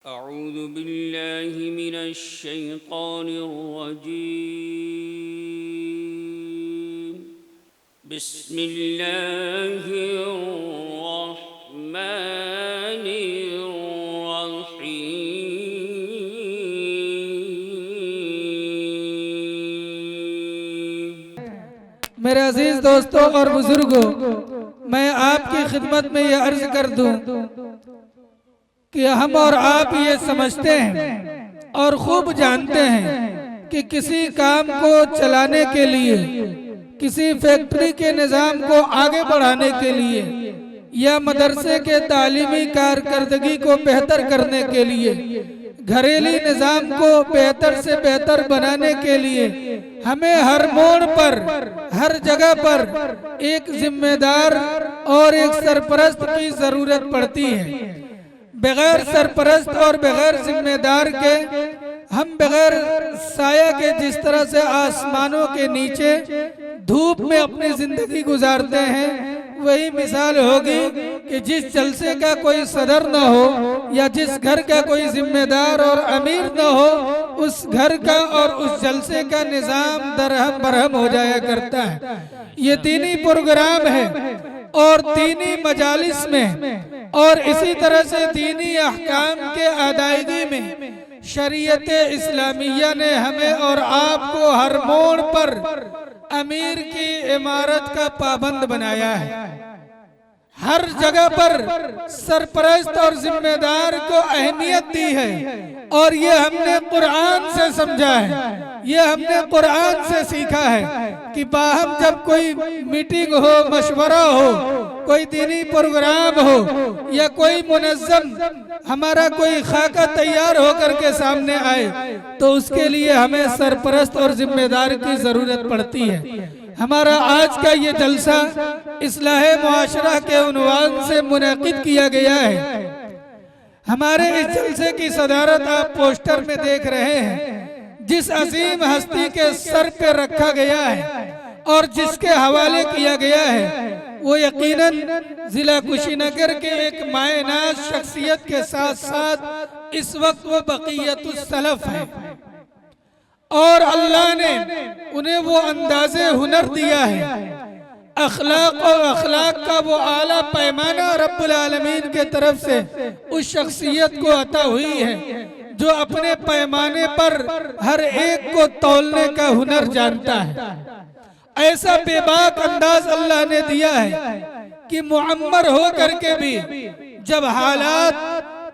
अऊज़ु बिल्लाहि मिनश शैतानिर रजीम। बिस्मिल्लाहिर रहमानिर रहीम। मेरे अजीज दोस्तों और बुजुर्गों, मैं आपकी खिदमत में ये अर्ज कर दूं कि हम और आप ये समझते हैं और खूब जानते हैं कि किसी काम को चलाने के लिए, किसी फैक्ट्री के निज़ाम को आगे बढ़ाने के लिए या मदरसे के तालीमी कारकर्दगी को बेहतर करने के लिए, घरेलू निज़ाम को बेहतर से बेहतर बनाने के लिए हमें हर मोड़ पर, हर जगह पर एक जिम्मेदार और एक सरपरस्त की जरूरत पड़ती है। बगैर सरपरस्त और बगैर जिम्मेदार के हम बगैर साया के जिस तरह से आसमानों के नीचे धूप में अपनी जिंदगी गुजारते हैं, वही मिसाल होगी कि जिस जलसे का कोई सदर न हो या जिस घर का कोई जिम्मेदार और अमीर न हो, उस घर का और उस जलसे का निज़ाम दरहम बरहम हो जाया करता है। ये दीनी प्रोग्राम है और दीनी मजालिस में और इसी तरह से दीनी अहकाम के अदायगी में शरीयत इस्लामिया ने हमें और आपको हर मोड़ पर अमीर की इमारत का पाबंद बनाया है। हर जगह पर सरपरस्त और जिम्मेदार को अहमियत दी है और ये हमने कुरान से समझा है, ये हमने कुरान से सीखा है कि बाहम जब कोई मीटिंग हो, मशवरा हो, कोई दीनी प्रोग्राम हो या कोई मुनज़्ज़म हमारा कोई खाका तैयार होकर के सामने आए, तो उसके लिए हमें सरपरस्त और जिम्मेदार की जरूरत पड़ती है। हमारा आज का ये जलसा इस्लाहे मुआशरा के उन्वान से मुनक़िद किया गया है। हमारे इस जलसे की सदारत आप पोस्टर में देख रहे हैं। जिस अजीम हस्ती के सर पे रखा गया है और जिसके हवाले किया गया है, वो यकीनन जिला कुशीनगर के एक मायनाज शख्सियत के साथ साथ इस वक्त वो बक़ियतुस सलफ़ है और अल्लाह ने उन्हें वो अंदाज़े हुनर दिया है, अखलाक और अखलाक का वो आला पैमाना रब्बुल आलमीन के तरफ से उस शख्सियत को अता हुई है जो अपने पैमाने पर हर एक को तौलने का हुनर जानता है। ऐसा बेबाक अंदाज अल्लाह ने दिया है कि मुअम्मर हो करके भी जब हालात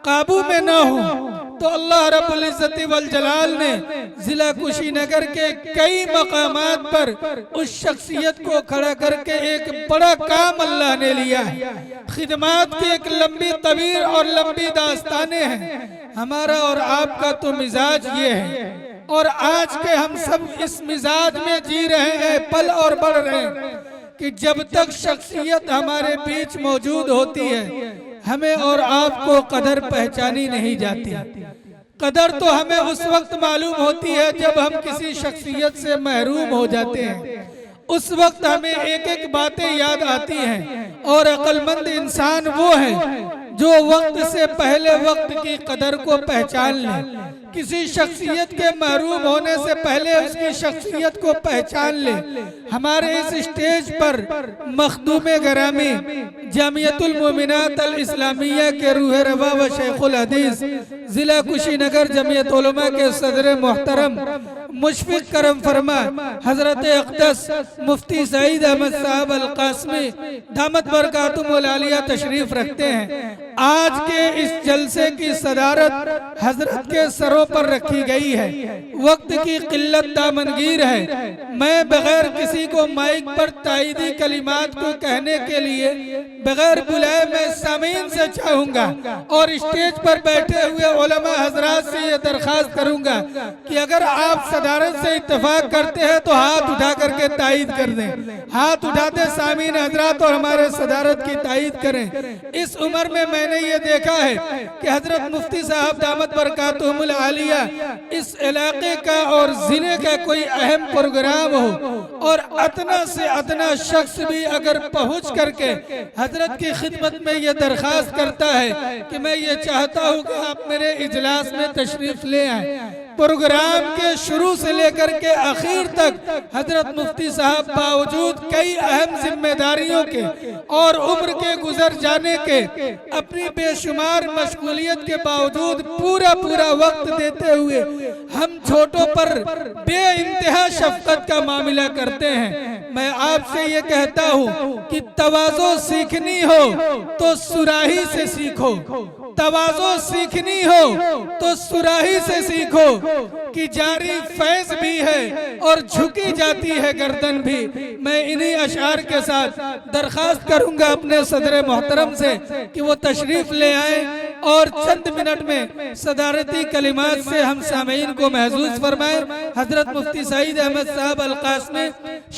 काबू में न हो तो अल्लाह रब्बुल इज्जति वल जलाल ने जिला कुशीनगर के कई मकामात पर उस शख्सियत को खड़ा करके एक बड़ा काम अल्लाह ने लिया है। खिदमात की एक लंबी तवील और लंबी दास्तानें हैं। हमारा और आपका तो मिजाज ये है और आज के हम सब इस मिजाज में जी रहे हैं, पल और बढ़ रहे हैं कि जब तक शख्सियत हमारे बीच मौजूद होती है, हमें और आपको कदर पहचानी नहीं जाती। कदर तो हमें उस वक्त मालूम होती है जब हम किसी शख्सियत से महरूम हो जाते हैं। उस वक्त हमें एक एक बातें याद आती हैं और अक्लमंद इंसान वो है जो वक्त से पहले वक्त की कदर को पहचान ले। किसी शख्सियत के महरूम होने से पहले उसकी शख्सियत को पहचान ले। हमारे इस स्टेज पर मखदूम गरामी जामियतुल मोमिनात अल इस्लामिया के रूह रवा व शेखुल हदीस जिला कुशीनगर जमीयत उलमा के सदर मोहतरम मुशफिक करम फरमा हजरत अक़दस मुफ्ती सईद अहमद साहब अल कासमी दामत बरकातुहुल आलिया तशरीफ रखते हैं। आज के इस जलसे की सदारत हजरत के सरों पर रखी गई है। वक्त की किल्लत दामनगीर है। मैं बगैर किसी को माइक पर ताईदी कलिमात को कहने के लिए बगैर बुलाए मैं सामीन से चाहूंगा और स्टेज पर बैठे हुए उलमा हजरात से ये दरखास्त करूंगा कि अगर आप सदारत से इत्तेफाक करते हैं तो हाथ उठा करके ताईद कर दें। हाथ उठाते सामीन हजरात और हमारे सदारत की ताईद करें। इस उम्र में मैंने ये देखा है कि हजरत मुफ्ती साहब दामत बरकातुहुल आलिया इस इलाके का और जिले का कोई अहम प्रोग्राम हो और अदना से अदना शख्स भी अगर पहुंच करके हजरत की खिदमत में ये दरख्वास्त करता है कि मैं ये चाहता हूँ कि आप मेरे इजलास में तशरीफ ले आए, प्रोग्राम के शुरू से लेकर के आखिर तक हजरत मुफ्ती साहब बावजूद कई अहम जिम्मेदारियों के और उम्र के गुजर जाने के अपनी बेशुमार मशगूलियत के बावजूद पूरा पूरा वक्त देते हुए हम छोटों पर बेइंतहा शफकत का मामला करते हैं। मैं आपसे ये कहता हूँ कि तवाज़ो सीखनी हो तो सुराही से सीखो, तवाज़ो सीखनी हो तो सुराही से सीखो कि जारी फैज भी है और झुकी जाती है गर्दन भी। मैं इन्हीं अशार के साथ दरखास्त करूंगा अपने सदर मोहतरम से कि वो तशरीफ ले आए और चंद मिनट में सदारती कलिमात से हम सामीन को महसूस फरमाए। हजरत मुफ्ती सईद अहमद साहब अल कासमी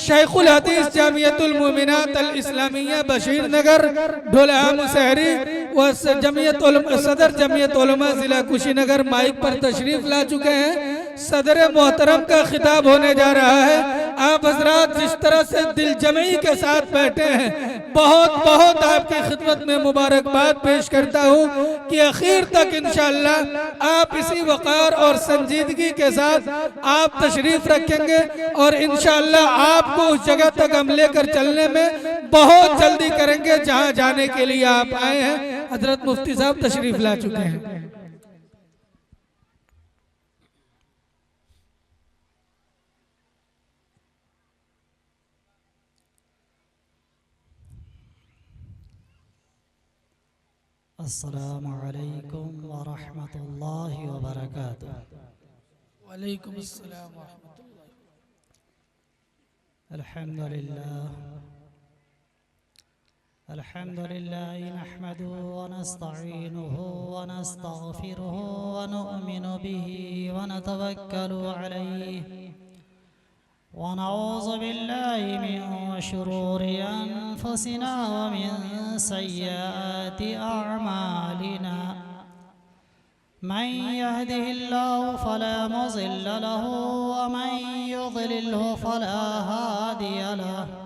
शेखुल हदीस जामियतुल मोमिनात अल इस्लामिया बशीर नगर ढोला मुसहरी व सदर जमियत उलमा जिला कुशीनगर माइक पर तशरीफ ला चुके हैं। सदर मोहतरम का खिताब होने जा रहा है। आप हजरात जिस तरह से दिल जमी के साथ बैठे हैं, बहुत बहुत आपकी खिदमत में मुबारकबाद पेश करता हूँ कि आखिर तक इंशाअल्लाह आप इसी वक़ार और संजीदगी के साथ आप तशरीफ रखेंगे और इंशाअल्लाह आपको उस जगह तक हम लेकर चलने में बहुत जल्दी करेंगे जहाँ जाने के लिए आप आए हैं। हजरत मुफ्ती साहब तशरीफ ला चुके हैं। अस्सलामु अलैकुम व रहमतुल्लाहि व बरकातुहू। वालेकुम अस्सलाम व रहमतुल्लाह। अल्हम्दुलिल्लाह नहमदुहु व नस्तईनुहु व नस्तगफिरुहु व नु'मिनु बिही व नतवक्कलु अलैहि व नऊज़ु बिल्लाहि मिन शुरूरि अनफुसिना व मिन सय्यिआति अअमालिना। मन यहदिहिल्लाहु फला मुज़िल्ल लहु व मन युज़लिल्हु फला हादिय लहु।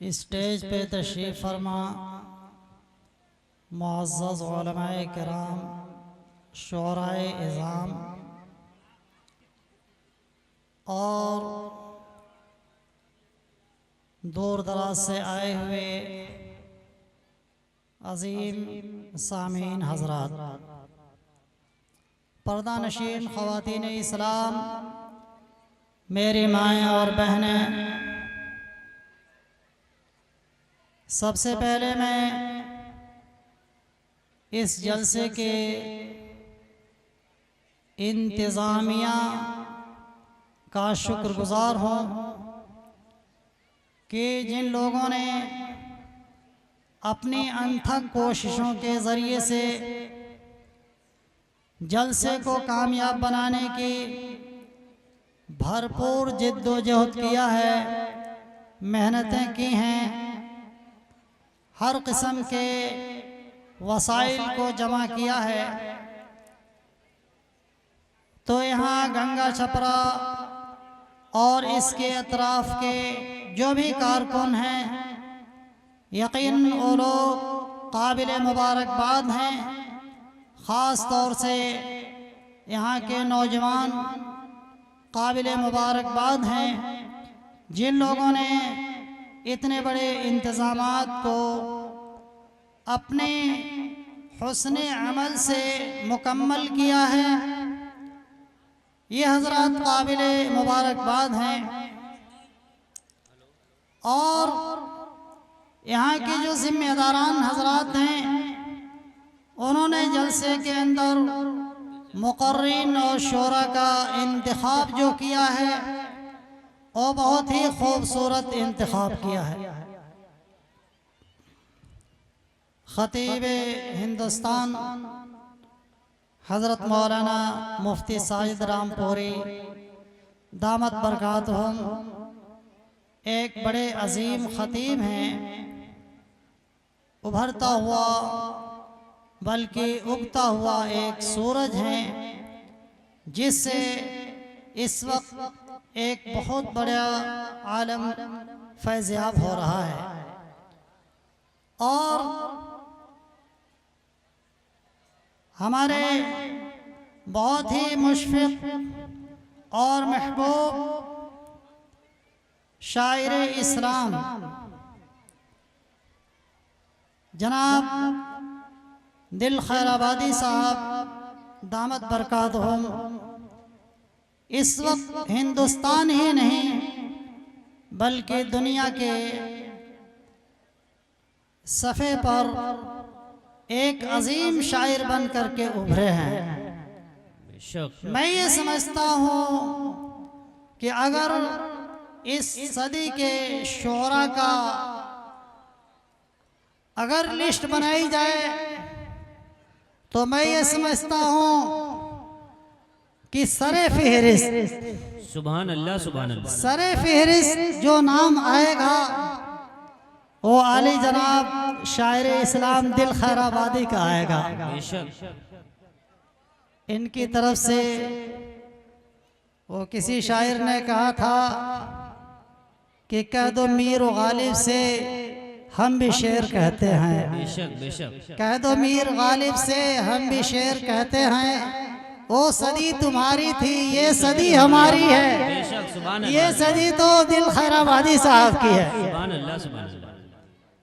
स्टेज पे तशरीफ़ फरमा मुअज़्ज़ज़ उलमाए किराम, शुअराए इज़ाम और दूर दराज से आए हुए अज़ीम सामीन हज़रात, पर्दा नशीन ख़वातीन इस्लाम, मेरी माएँ और बहनें, सबसे पहले मैं इस जलसे के इंतज़ामिया का शुक्रगुज़ार हूँ कि जिन लोगों ने अपनी अनथक कोशिशों के ज़रिए से जलसे को कामयाब बनाने की भरपूर जिद्दोजहद किया है, मेहनतें की हैं, हर किस्म के वसाइल को जमा किया है। तो यहाँ गंगा छपरा और इसके अतराफ़ के जो भी कारकुन हैं, यकीन वो लोग काबिल मुबारकबाद हैं। ख़ास तौर से यहाँ के नौजवान काबिल मुबारकबाद हैं, जिन लोगों ने इतने बड़े इंतज़ामात को अपने हुस्ने अमल से मुकम्मल किया है। ये हज़रात काबिल मुबारकबाद हैं। और यहाँ के जो ज़िम्मेदारान हज़रात हैं, उन्होंने जलसे के अंदर मुक़र्रीन और शोरा का इंतखाब जो किया है, वो बहुत ही खूबसूरत इंतखाब किया है। ख़तीब हिंदुस्तान हज़रत मौलाना मुफ्ती साजिद रामपुरी दामत बरकातहुम एक बड़े अजीम ख़तीब हैं, उभरता हुआ बल्कि उगता हुआ एक सूरज हैं, जिससे इस वक्त एक बहुत बड़ा आलम फैज़याब हो रहा है। और हमारे बहुत ही मुशफ़िक़ और महबूब शायर इस्लाम जनाब दिल खैराबादी साहब दामत बरकातहुम इस वक्त हिंदुस्तान ही नहीं बल्कि दुनिया के सफ़े पर एक अजीम शायर बन करके उभरे हैं। मैं ये समझता हूँ कि अगर इस सदी के शोरा का अगर लिस्ट बनाई जाए तो मैं ये समझता हूँ कि सरे फहरिस्त सुभान अल्लाह सुभान अल्लाह सरे फहरिस्त जो नाम आएगा वो आली जनाब शायर इस्लाम दिल खैराबादी का आएगा। इनकी तरफ से वो किसी शायर ने कहा था कि कह दो मीर गालिब से हम भी शेर कहते हैं, कह दो मीर गालिब से हम भी शेर कहते हैं। वो सदी तुम्हारी थी, ये सदी हमारी है, ये सदी तो दिल खैराबादी साहब की है।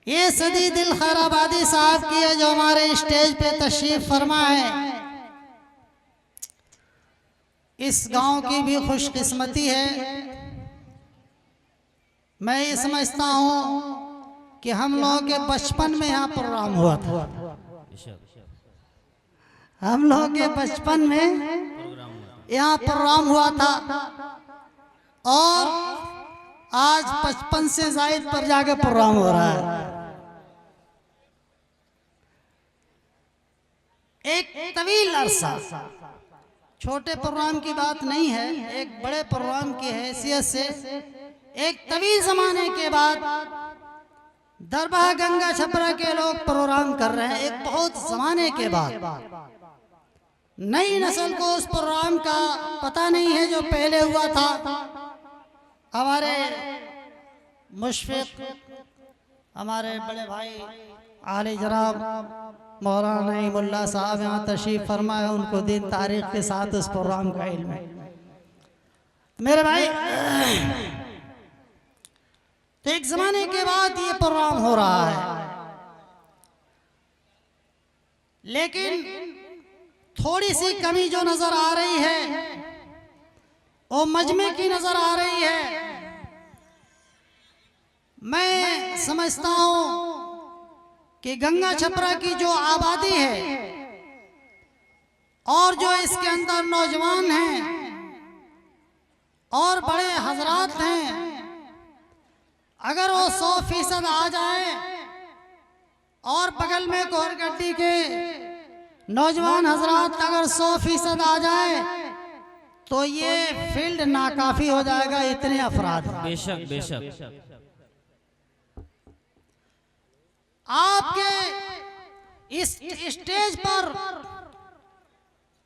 ये सदी दिल खैराबादी साहब की है जो हमारे स्टेज पे तशरीफ फरमा है। इस गांव की भी खुशकिस्मती है। मैं ये समझता हूँ कि हम लोगों के बचपन में यहाँ प्रोग्राम हुआ था, हम लोगों के बचपन में यहाँ प्रोग्राम हुआ था और आज 55 से ज़ायद पर जाके प्रोग्राम हो रहा है। एक तवील अरसा, छोटे प्रोग्राम की बात नहीं है, एक बड़े प्रोग्राम की हैसियत से एक तवील ज़माने के बाद दरबार गंगा छपरा के लोग प्रोग्राम कर रहे हैं। एक बहुत ज़माने के बाद नई नस्ल को उस प्रोग्राम का पता नहीं है जो पहले हुआ था। हमारे मुशफ़िक़ हमारे बड़े भाई आले जनाब मौलाना नईमुल्लाह साहब यहाँ तशरीफ़ फरमाए, उनको दिन तारीख के साथ उस प्रोग्राम का इल्म है। मेरे भाई तो एक ज़माने के बाद ये प्रोग्राम हो रहा है, लेकिन थोड़ी सी कमी जो नज़र आ रही है वो मजमे की नज़र आ रही है। मैं समझता हूँ कि गंगा छपरा की जो आबादी है और जो इसके अंदर नौजवान हैं और बड़े हजरात हैं, अगर वो 100% आ जाए और बगल में कोहरगड्डी के नौजवान हजरात अगर 100% आ जाए तो ये फील्ड नाकाफी हो जाएगा, इतने अफराद। बेशक बेशक। आपके इस स्टेज पर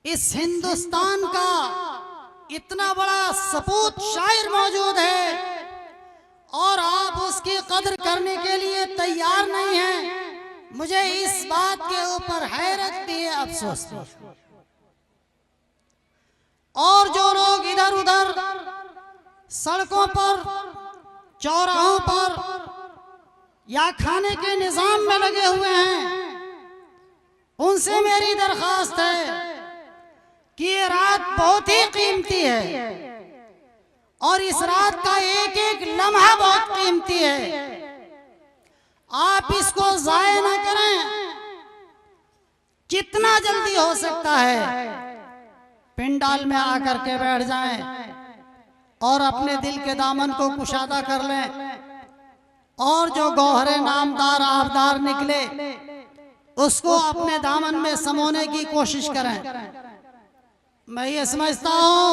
इस हिंदुस्तान का इतना बड़ा सपूत शायर मौजूद है और आप उसकी कदर करने के लिए तैयार नहीं हैं। मुझे इस बात के ऊपर हैरत भी है, अफसोस भी। और जो लोग इधर उधर सड़कों पर, चौराहों पर या खाने के निजाम में लगे हुए हैं, उनसे मेरी दरखास्त है कि ये रात बहुत ही कीमती है और इस रात का एक एक लम्हा बहुत कीमती है। आप इसको जाया ना करें। जितना जल्दी हो सकता है पिंडाल में आकर के बैठ जाएं और अपने दिल के दामन को कुशादा कर लें और जो गौहरे नामदार आबदार निकले उसको अपने दामन में समोने की कोशिश करें। मैं ये समझता हूं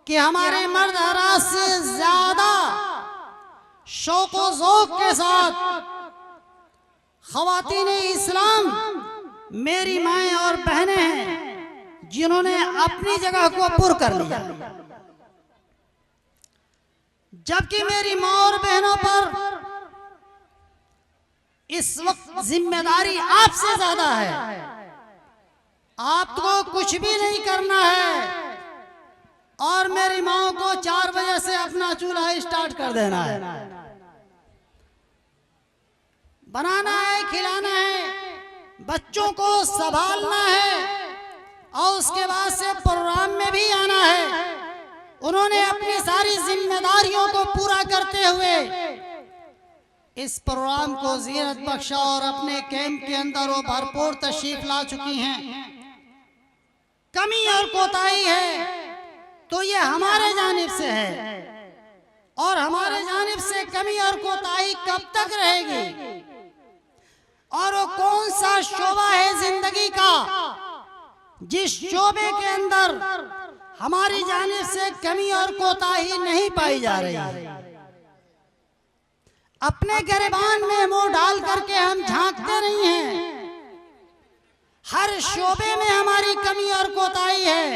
कि हमारे मर्द हरास से ज्यादा शौक व ज़ौक़ के साथ ख़वातीन इस्लाम मेरी माएँ और बहनें हैं जिन्होंने अपनी जगह को पुर कर लिया, जबकि मेरी माँ और बहनों पर इस वक्त जिम्मेदारी आपसे ज्यादा है। आपको कुछ भी नहीं करना है और मेरी माँ को 4 बजे से अपना चूल्हा स्टार्ट कर देना है, बनाना है, खिलाना है, बच्चों को संभालना है और उसके बाद से प्रोग्राम में भी आना है। उन्होंने अपनी सारी जिम्मेदारियों को पूरा करते हुए इस प्रोग्राम को ज़ीनत बख्शा और अपने कैंप के अंदर वो भरपूर तशरीफ ला चुकी हैं। कमी और कोताही है तो ये हमारे जानिब से है और हमारे जानिब से कमी और कोताही कब तक रहेगी? और वो कौन सा शोबा है जिंदगी का जिस शोबे के अंदर हमारी जानिब से कमी और कोताही नहीं पाई जा रही? अपने गिरबान में मुंह डाल करके हम झांकते नहीं हैं। हर शोबे में हमारी कमी और कोताही है।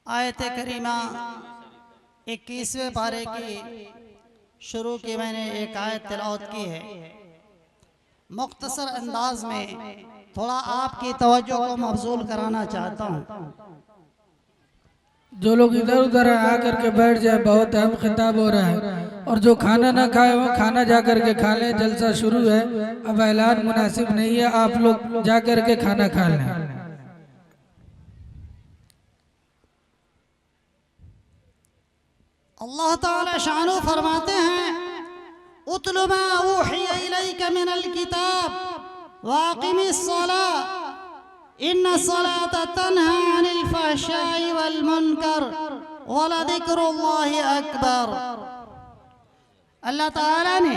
आयत करीमा 21वें पारे की शुरू की मैंने एक आयत तिलावत की है। मुख्तसर अंदाज में थोड़ा आपकी तवज्जो को मबजूल कराना चाहता हूँ। जो लोग इधर उधर आकर के बैठ जाए, बहुत अहम खिताब हो रहा है। और जो खाना ना खाए वो खाना जा कर के खा लें। जलसा शुरू है, अब ऐलान मुनासिब नहीं है, आप लोग जा कर के खाना खा लें। अल्लाह ताला शानो फरमाते हैं, उतलु मा ऊहिया इलैका मिनल किताब वाक़िमिस सलाह इन्ना सलाता तन्हा अनिल फहशाई वल मुनकर वलदिक्रुल्लाहि अकबर। अल्लाह ताला ने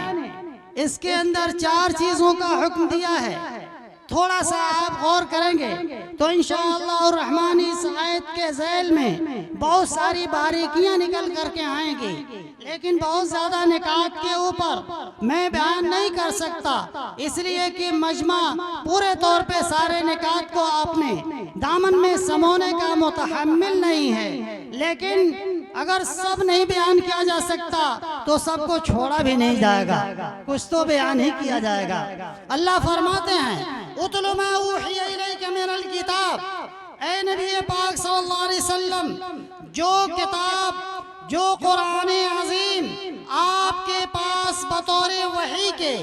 इसके अंदर 4 चीजों का हुक्म दिया है। थोड़ा सा आप गौर करेंगे तो इंशाअल्लाह रहमान इस आयत के ज़ैल में बहुत सारी बारीकियां निकल करके आएंगी, लेकिन बहुत ज्यादा निकात के ऊपर मैं बयान नहीं कर सकता, इसलिए कि मजमा पूरे तौर पे सारे निकात को अपने दामन में समोने का मुतहम्मिल नहीं है। लेकिन अगर सब नहीं बयान किया जा सकता तो सबको छोड़ा भी नहीं जाएगा, कुछ तो बयान ही किया जाएगा। अल्लाह फरमाते हैं, उतलु मा ऊहिया इलैका मिनल किताब, ऐ नबी पाक सल्लल्लाहु अलैहि वसल्लम, जो किताब, जो कुरान अजीम आपके पास बतौर वही के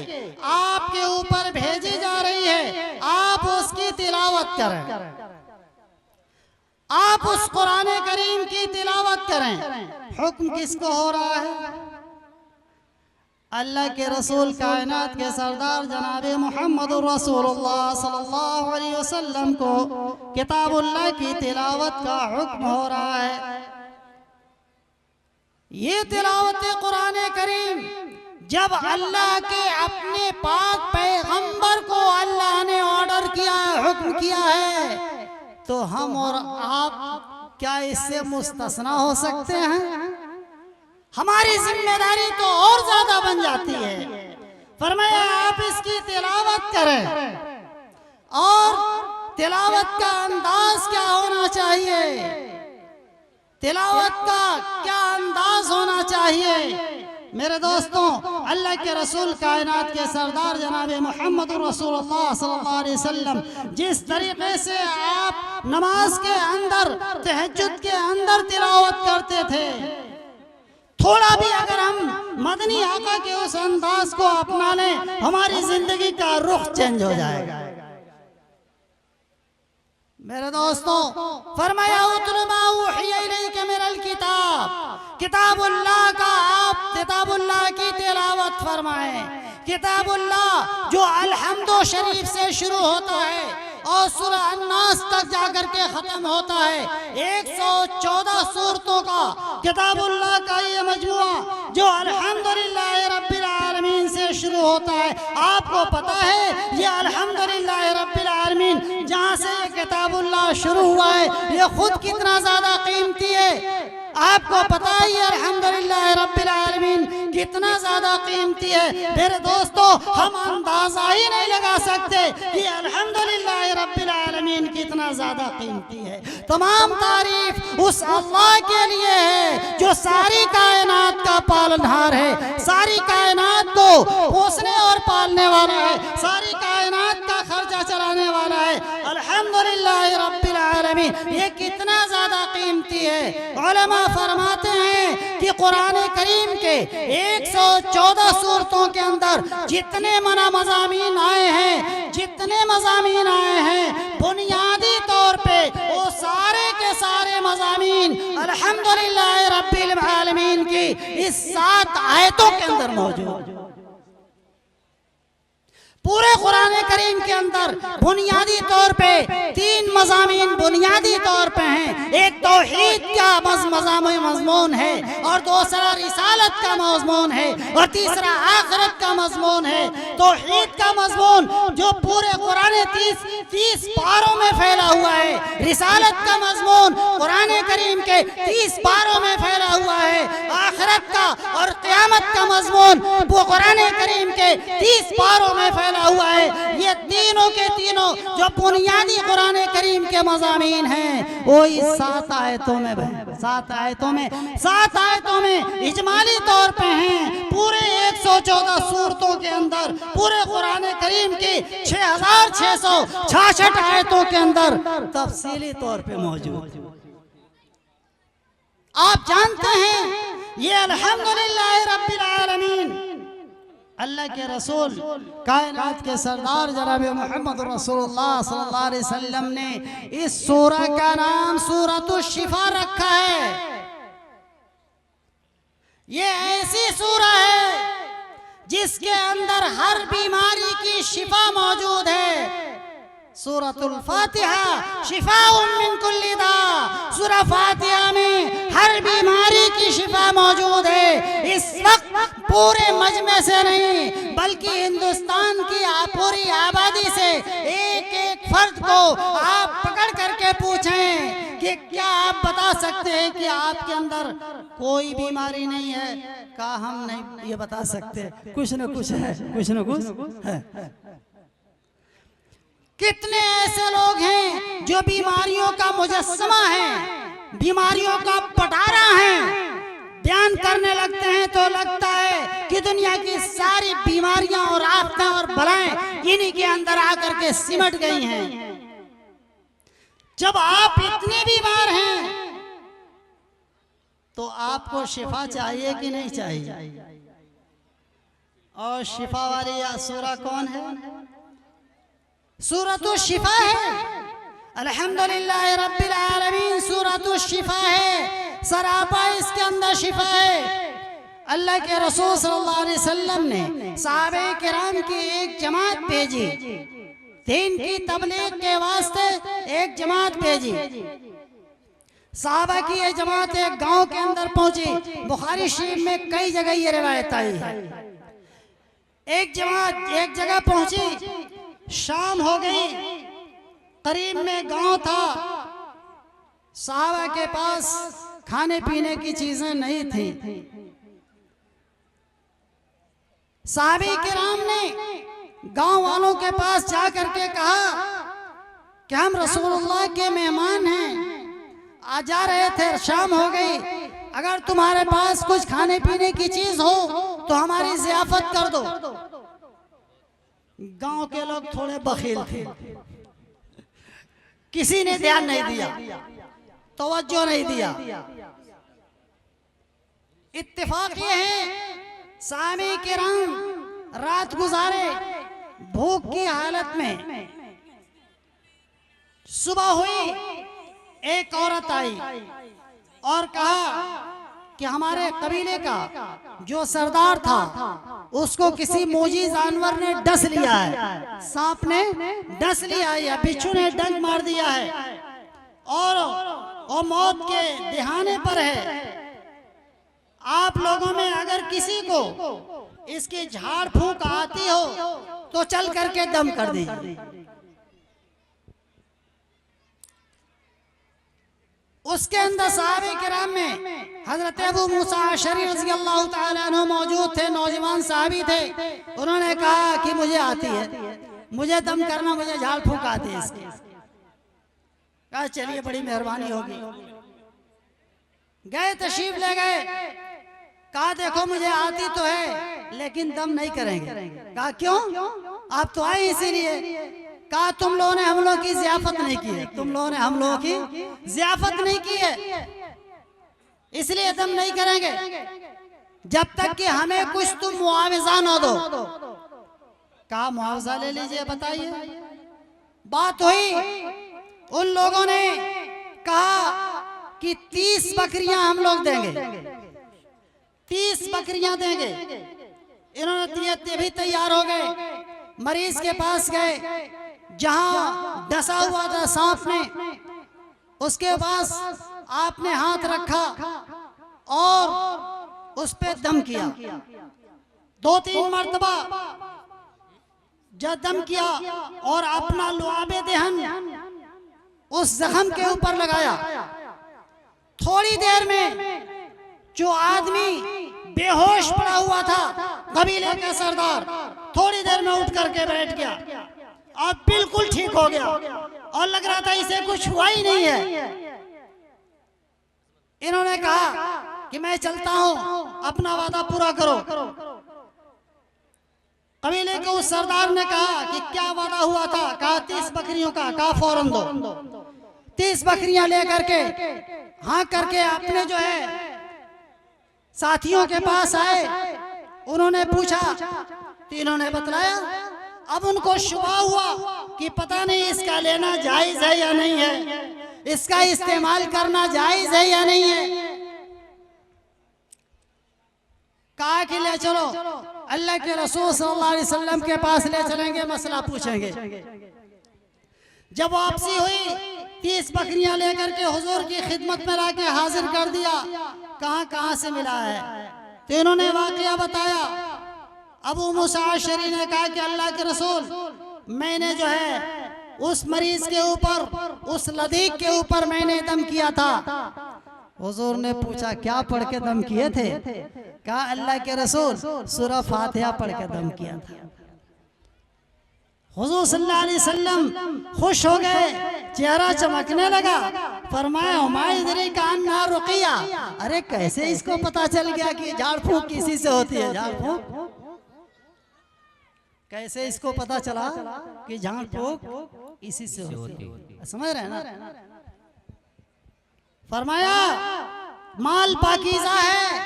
आपके ऊपर भेजी जा रही है, आप उसकी तिलावत करें, आप उस कुरान करीम की तिलावत करें। हुक्म किसको हो रहा है? अल्लाह के रसूल कायनात के सरदार जनाब मोहम्मद रसूलुल्लाह सल्लल्लाहु अलैहि वसल्लम को किताबुल्लाह की तिलावत का हुक्म हो रहा है। ये तिलावत कुरान करीम जब अल्लाह के अपने पाक पैगंबर को अल्लाह ने ऑर्डर किया है, हुक्म किया है तो हम और आप क्या इससे मुस्तस्ना हो सकते हैं? हमारी जिम्मेदारी तो और ज्यादा बन जाती है। फरमाया आप इसकी तिलावत करें, और तिलावत का अंदाज क्या होना चाहिए, तिलावत का क्या अंदाज होना चाहिए। मेरे दोस्तों, अल्लाह के रसूल कायनात के सरदार जनाब मोहम्मद रसूलुल्लाह सल्लल्लाहु अलैहि वसल्लम जिस तरीके से आप नमाज के अंदर, तहज्जुद के अंदर तिलावत करते थे, थोड़ा भी अगर हम मदनी आका के उस अंदाज को अपना लें, हमारी जिंदगी का रुख चेंज हो जाएगा। मेरे दोस्तों, फरमाया उतलु मा उहिया इलैका मिनल किताब, किताबुल्लाह का आप किताबुल्लाह की तिलावत फरमाएं। किताबुल्लाह जो अलहम्दो शरीफ से शुरू होता है और सूरह अन्नास तक जाकर के खत्म होता है, 114 सूरतों का किताबुल्लाह का ये मजमुआ जो अल्हम्दुलिल्लाह रब्बिल आलमीन से शुरू होता है। आपको पता है ये अल्हम्दुलिल्लाह रब्बिल आलमीन जहाँ से ये किताबुल्लाह शुरू हुआ है, ये खुद कितना ज्यादा कीमती है। आपको पता है ये अल्हम्दुलिल्लाह रब्बिल आलमीन कितना ज्यादा कीमती है। मेरे दोस्तों, हम अंदाजा ही नहीं लगा सकते कि अल्हम्दुलिल्लाह रब्बिल आलमीन कितना ज्यादा कीमती है। तमाम तारीफ उस अल्लाह के लिए है जो सारी कायनात का पालनहार है, सारी कायनात को पोसने और पालने वाला है, सारी कायनात का खर्चा चलाने वाला है। अल्हम्दुलिल्लाह रब्बिल आलमीन ये कितना ज्यादा कीमती है। उलमा फरमाते हैं कि कुरान करीम के 114 सूरतों के अंदर जितने मज़ामीन आए हैं, जितने मज़ामीन आए हैं, बुनियादी तौर पे वो सारे के सारे मज़ामीन अल्हम्दुलिल्लाह रब्बिल आलमीन की इस 7 आयतों के अंदर मौजूद। पूरे कुरान करीम के अंदर बुनियादी तौर पे 3 मज़ामीन बुनियादी तौर पे हैं। एक तौहीद का मज़मून है, और दूसरा रिसालत का मज़मून है, और तीसरा आखिरत का मज़मून है। तौहीद का मज़मून जो पूरे कुरान 30 पारों में फैला हुआ है, रिसालत का मज़मून कुरान करीम के 30 पारों में फैला हुआ है, आखिरत का और क़यामत का मज़मून वो कुरान करीम के 30 पारों में फैला हुआ है। ये तीनों के तीनों जो बुनियादी कुरान करीम के मज़ामीन हैं, वो इस 7 आयतों में 7 आयतों में इजमाली तौर पे हैं। पूरे 114 सूरतों के अंदर, पूरे कुरान करीम की 6666 आयतों के अंदर तफसीली तौर पे मौजूद। आप जानते हैं ये अल्हम्दुलिल्लाह रब्बिल आलमीन अल्लाह के रसूल कायनात के सरदार जनाब मोहम्मद रसूलुल्लाह सल्लल्लाहु अलैहि वसल्लम ने इस सूरह का नाम सूरतुश शिफा रखा है। ये ऐसी सूरह है जिसके अंदर हर बीमारी की शिफा मौजूद है। सूरतुल फातिहा शिफाउम मिन कुल्ली दा, सूरह फातिहा में हर बीमारी की शिफा मौजूद है। इस वक्त पूरे मजमे से नहीं बल्कि हिंदुस्तान की पूरी आबादी से एक एक फर्द को आप पकड़ करके पूछें कि क्या आप बता सकते हैं कि आपके अंदर कोई बीमारी नहीं है? क्या हम नहीं ये बता सकते? कुछ न कुछ है, कुछ न कुछ है। कितने ऐसे लोग हैं जो बीमारियों का मुजस्समा है, बीमारियों का पटारा है, बयान करने लगते हैं तो लगता है कि दुनिया की सारी बीमारियां और आफतें और बलाएं इन्हीं के अंदर आकर के सिमट गई हैं। जब आप इतने बीमार हैं तो आपको शिफा चाहिए कि नहीं चाहिए? और शिफा वाली सूरह कौन है? सूरतुश शिफा है। अल्हम्दुलिल्लाह रब्बिल आलमीन सूरतुश शिफा है, सरापा इसके अंदर शिफा है। अल्लाह के रसूल सल्लल्लाहु अलैहि वसल्लम ने सहाबे किराम की एक जमात भेजी, दीन की तबलीग के वास्ते एक जमात भेजी। सहाबा की ये जमात एक गांव के अंदर पहुंची। बुखारी शरीफ में कई जगह ये रिवायत आई है। एक जमात एक जगह पहुंची, शाम हो गई, करीब में गांव था, सहाबा के पास खाने पीने की चीजें नहीं थी। सहाबी किराम ने गांव वालों के पास जा करके कहा कि हम रसूलुल्लाह के मेहमान हैं, आ जा रहे थे, शाम हो गई, अगर तुम्हारे पास कुछ खाने पीने की चीज हो तो हमारी ज़ियाफत कर दो। गांव के लोग थोड़े बखील थे, किसी ने ध्यान नहीं दिया, तवज्जो नहीं दिया। इत्तेफाक ये है सामी किराम रात गुजारे भूख की हालत में। सुबह हुई, एक औरत आई और कहा कि हमारे कबीले का जो सरदार था उसको किसी मोजी जानवर ने डस लिया है, सांप ने डस लिया है या बिच्छू ने डंक मार दिया है और वो मौत के दिहाने पर है। आप लोगों में अगर किसी को इसकी झाड़ फूंक आती हो तो चल करके दम कर दीजिए। उसके अंदर सहाबे किराम में हजरत अबू मूसा अशरी रज़ी अल्लाह तआला अन्हु मौजूद थे, नौजवान साहबी थे। उन्होंने कहा कि मुझे आती है, मुझे दम करना, मुझे झाड़ फूंक आती है इसकी। कहा चलिए बड़ी मेहरबानी होगी। गए, तशरीफ ले गए, कहा देखो मुझे आती तो है लेकिन दम नहीं करेंगे। कहा क्यों? आप तो आए इसीलिए। कहा तुम लोगों ने हम लोगों की ज़ियाफत नहीं की है, तुम लोगों ने हम लोगों की ज़ियाफत नहीं की है, इसलिए दम नहीं करेंगे जब तक कि हमें कुछ तुम मुआवजा न दो। कहा मुआवजा ले लीजिए, बताइए। बात हुई, उन लोगों ने कहा कि 30 बकरियां हम लोग देंगे, 30 बकरियां देंगे। इन्होंने भी तैयार हो गए, मरीज के पास गए, जहां डसा हुआ था सांप ने, उसके पास आपने हाथ रखा और उस पे दम किया। 2-3 मर्तबा जब दम किया और अपना लुआबे देहन उस जख्म के ऊपर लगाया। थोड़ी देर में जो आदमी बेहोश पड़ा हुआ था, कबीले का सरदार, थोड़ी देर में उठ करके बैठ गया, अब बिल्कुल ठीक हो गया और लग रहा था इसे कुछ हुआ ही नहीं है। इन्होंने कहा कि मैं चलता हूं, अपना वादा पूरा करो। कबीले के उस सरदार ने कहा कि क्या वादा हुआ था? कहा 30 बकरियों का। कहा फौरन दो। 30 बकरियां लेकर के हाँ करके अपने जो है साथियों के पास आए। उन्होंने पूछा, तीनों ने बतलाया। अब उनको शुबा हुआ कि पता नहीं इसका लेना जायज है या नहीं है, इसका इस्तेमाल करना जायज है या नहीं है। कहा कि ले चलो, अल्लाह के रसूल सल्लल्लाहु अलैहि वसल्लम के पास ले चलेंगे, मसला पूछेंगे। जब वापसी हुई, 30 बकरियां लेकर के हुजूर की खिदमत में लाके हाजिर कर दिया। कहां से मिला है? तो इन्होंने वाकया बताया। अबू मूसा अशरी ने कहा कि अल्लाह के रसूल, मैंने जो है उस मरीज के ऊपर, उस लदीक के ऊपर मैंने दम किया था। हुजूर ने पूछा क्या पढ़ के दम किए थे? कहा अल्लाह के रसूल, सूरह फातिहा पढ़ के दम किया था। हुजूर सल्लल्लाहु अलैहि वसल्लम खुश हो गए, चेहरा चमकने लगा। फरमाया हुमायूं का अन्ना रुकिया। अरे कैसे इसको पता चल गया कि झाड़ फूंक किसी से होती है? झाड़ फूंक कैसे इसको पता चला कि झाड़ फूंक इसी से होती है? समझ रहे हैं ना? फरमाया माल पाकीज़ा है,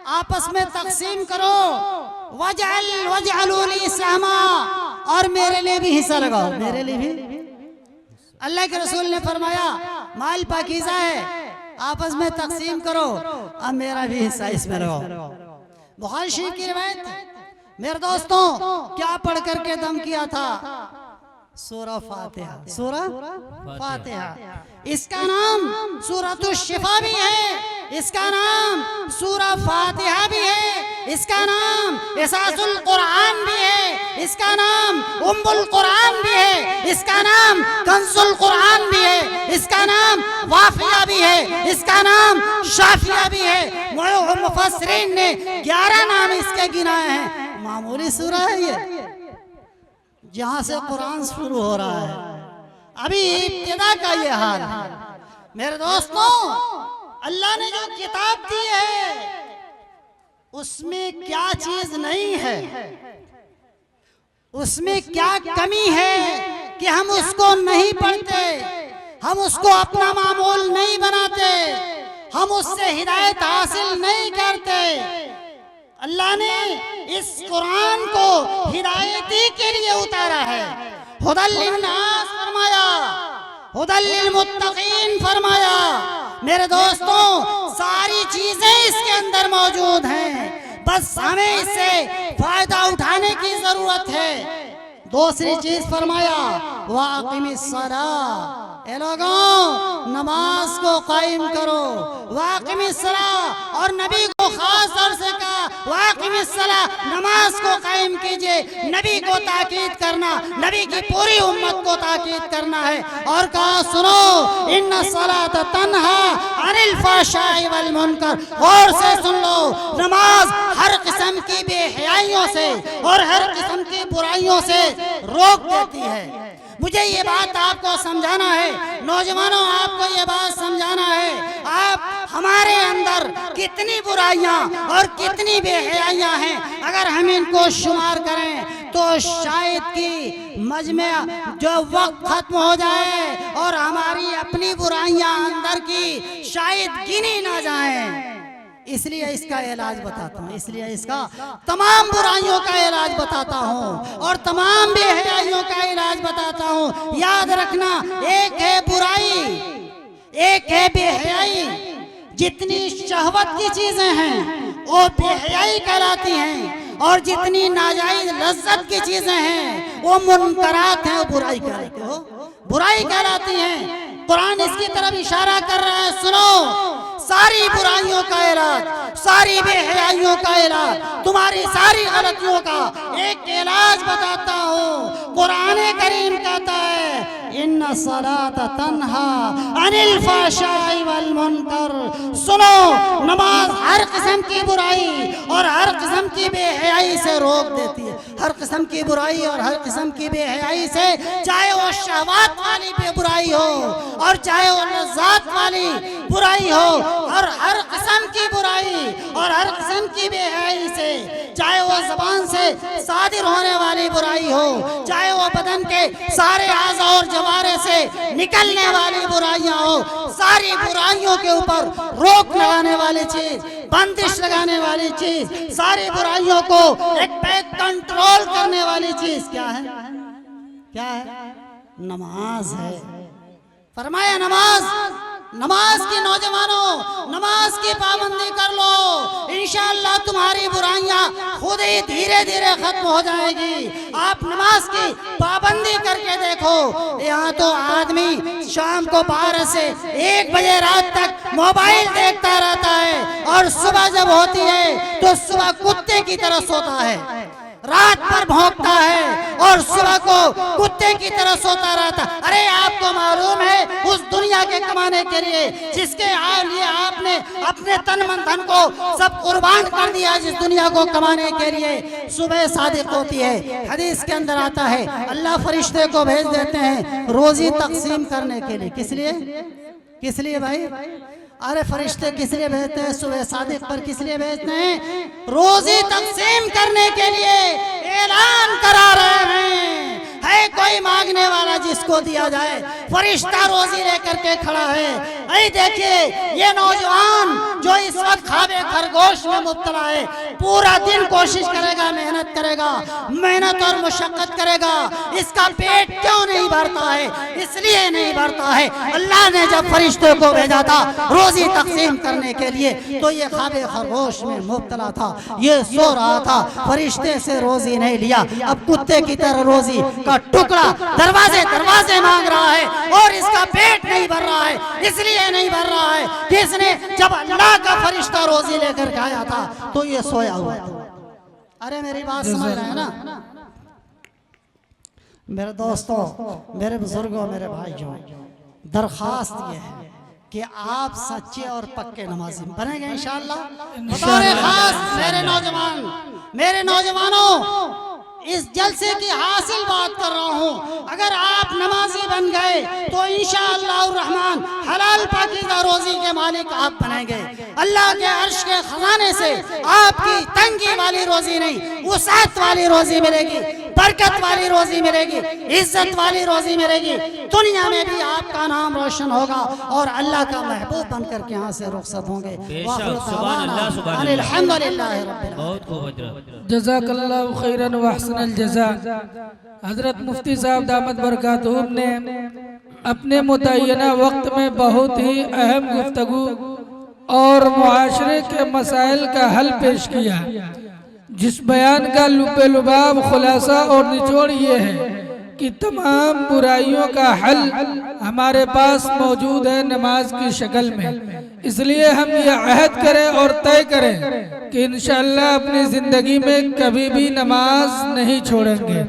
आपस में तकसीम करो। वजअलूनी सहमा, और मेरे लिए भी हिस्सा लगाओ। मेरे लिए भी। अल्लाह के रसूल ने फरमाया माल पाकीज़ा है, आपस में तकसीम करो, अब मेरा भी हिस्सा इसमें लगाओ। बुखारी शरीफ की रिवायत। मेरे दोस्तों, क्या पढ़ करके दम किया था? सूरा फातिहा, सूरा फातिहा। इसका नाम सूरतुश शिफा भी है, इसका नाम सूरा फातिहा भी है, इसका नाम इसासुल कुरान भी है, इसका नाम उम्मुल कुरान भी है, इसका नाम कंजुल कुरान भी है, इसका नाम वाफिया भी है, इसका नाम शाफिया भी है। मुफस्सिरीन ने 11 नाम इसके गिनाए हैं। मामूली सूरा है ये, जहां से कुरान शुरू हो रहा है। अभी इब्तिदा का ये हाल है। मेरे दोस्तों, अल्लाह ने जो किताब दी है उसमें क्या चीज नहीं है, उसमें क्या कमी है कि हम उसको नहीं पढ़ते, हम उसको अपना मामूल नहीं बनाते, हम उससे हिदायत हासिल नहीं करते। अल्लाह ने इस कुरान को हिदायती के लिए उतारा है। हुदल लिन्नास फरमाया, हुदल लिलमुत्तकीन फरमाया। मेरे दोस्तों, सारी चीजें इसके अंदर मौजूद हैं, बस हमें इससे फायदा उठाने की जरूरत है। दूसरी चीज फरमाया वाक़िमिस्सलाह, ए लोगों नमाज को कायम करो। वाक़िमिस्सलाह, और नबी को खास तौर से कहा वाक़िमिस्सलाह, नमाज को कायम कीजिए। नबी को ताकीद करना, नबी की पूरी उम्मत को ताकीद करना है। और कहा सुनो, इन्ना सलात तन्हा अनिल फ़हशाई वल मुनकर। गौर से सुन लो, नमाज हर किस्म की बेहयाइयों से और हर किस्म की बुराइयों से रोक देती है। मुझे ये बात आपको समझाना है, नौजवानों आपको ये बात समझाना है, आप हमारे अंदर कितनी बुराइयां और कितनी बेहयाइयां हैं, अगर हम इनको शुमार करें तो शायद कि मजमे जो वक्त खत्म हो जाए और हमारी अपनी बुराइयां अंदर की शायद गिनी ना जाएं। इसलिए इसका इलाज बताता हूँ, इसलिए इसका तमाम बुराइयों का इलाज बताता हूँ और तमाम बेहयाइयों का इलाज बताता हूँ। याद रखना, एक है बुराई, एक है बेहयाई। जितनी शहवत की चीजें हैं वो बेहयाई कहलाती हैं, और जितनी नाजायज लज्जत की चीजें हैं वो मुनकरात हैं, बुराई कहलाती हो, बुराई कहलाती हैं। कुरान इसकी तरफ इशारा कर रहा है, सुनो, सारी बुराइयों का इलाज, सारी बेहयाइयों का इलाज, तुम्हारी सारी गलतियों का एक इलाज बताता हूँ। कुरान करीम कहता है इन्ना सलात तन्हा अनिल फ़हशाई वल मुनकर। सुनो, नमाज हर किस्म की बुराई और हर किस्म की बेहयाई से रोक देती है। हर किस्म की बुराई और हर किस्म की बेहयाई से, चाहे वो शहवात वाली बुराई हो और चाहे वो लज़्ज़ात वाली बुराई हो, और हर किस्म की बुराई और हर किस्म की बेहयाई से, चाहे वो ज़बान से सादिर होने वाली बुराई हो, चाहे वो बदन के सारे आज़ा और जवारे से निकलने वाली बुराइयां हो, सारी बुराइयों के ऊपर रोक लगाने वाली चीज, बंदिश लगाने वाली चीज, सारी बुराइयों को एक पे कंट्रोल करने वाली चीज क्या है? क्या है? नमाज है। फरमाया नमाज, नमाज की नौजवानों नमाज की पाबंदी कर लो, इंशाअल्लाह तुम्हारी बुराइयां खुद ही धीरे धीरे खत्म हो जाएगी। आप नमाज की पाबंदी करके देखो, यहाँ तो आदमी शाम को 12 से 1 बजे रात तक मोबाइल देखता रहता है, और सुबह जब होती है तो सुबह कुत्ते की तरह सोता है, रात भर भौंकता है और सुबह को कुत्ते की तरह सोता रहता। अरे आपको मालूम है उस दुनिया के कमाने के लिए जिसके लिए आपने अपने तन मन धन को सब कुर्बान कर दिया, जिस दुनिया को कमाने के लिए सुबह सादिक होती है। हदीस के अंदर आता है अल्लाह फरिश्ते को भेज देते हैं रोजी तकसीम करने के लिए। किस लिए? किस लिए भाई? अरे फरिश्ते किस लिए भेजते हैं? सुबह सादिक पर किस लिए भेजते हैं? रोजी तकसीम करने के लिए। ऐलान करा रहे हैं, है कोई मांगने वाला जिस किसको दिया जाए। फरिश्ता रोजी लेकर के खड़ा है। ऐ देखिए ये नौजवान जो इस वक्त खाबे खरगोश में मुब्तला है, पूरा दिन कोशिश करेगा, मेहनत करेगा, मेहनत और मुशक्कत करेगा, इसका पेट क्यों नहीं भरता है? इसलिए नहीं भरता है, अल्लाह ने जब फरिश्तों को भेजा था रोजी तकसीम करने के लिए तो ये खाबे खरगोश में मुब्तला था, ये सो रहा था, फरिश्ते से रोजी नहीं लिया, अब कुत्ते की तरह रोजी का टुकड़ा दरवाजे दरवाजे मांग रहा है और इसका पेट नहीं भर रहा है। इसलिए नहीं भर रहा है कि इसने जब अल्लाह का फरिश्ता रोजी लेकर के आया था तो ये सोया हुआ था। अरे मेरी बात समझ रहे हैं ना मेरे दोस्तों, मेरे बुजुर्गों, मेरे भाइयों, दरखास्त ये है कि आप सच्चे और पक्के नमाजी बनेंगे इंशाअल्लाह। बतौर खास मेरे नौजवानों, इस जलसे की हासिल बात कर रहा हूँ, अगर आप नमाजी बन गए तो इंशाअल्लाह रहमान हलाल पाकीज़ा रोजी के मालिक आप बनेंगे। अल्लाह के अर्श के खजाने से आपकी तंगी वाली रोजी नहीं, वसाअत वाली रोजी मिलेगी, बरकत वाली रोजी मिलेगी, इज्जत वाली रोजी मिलेगी। दुनिया में भी आपका नाम रोशन होगा और अल्लाह का महबूब बनकर के यहाँ से रुखसत होंगे। जज़ाकल्लाहु खैरन व अहसनल जज़ा। हजरत मुफ्ती साहब दामत बरकातुहू ने अपने मुतय्यना वक्त में बहुत ही अहम गुफ्तगू और मुआशरे के मसाइल का हल पेश किया, जिस बयान का लुबे लुबाब खुलासा और निचोड़ ये है कि तमाम बुराइयों का हल हमारे पास मौजूद है नमाज की शक्ल में। इसलिए हम ये अहद करें और तय करें कि इंशाअल्लाह अपनी ज़िंदगी में कभी भी नमाज नहीं छोड़ेंगे।